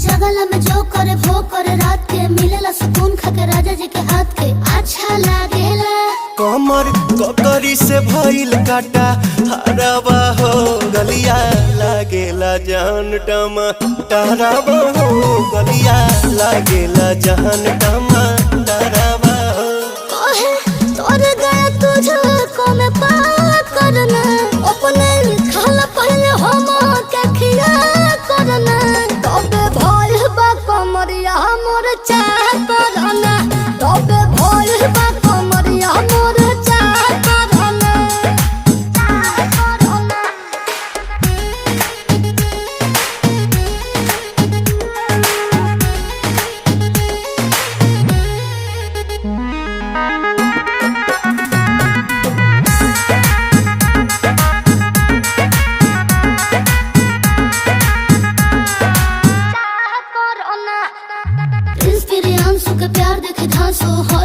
जगला में जो करे वो करे रात के मिलेला सुकून खाके राजा जी के हाथ के अच्छा लागेला। कमर ककरी से भइल काटा हराबा हो गलिया लागेला जान टमा डराबा हो गलिया लागेला जान टमा डराबा हो। कहे तोर गया तुझको मैं पार करना अपने खाला पहले हम के खिया करना तबे भइल बा कमरिया मोर चाह करना तबे भइल बा कमरिया मोर चाह करना चाह करना। प्रिंस प्रियांशु के प्यार देखे धांसो हो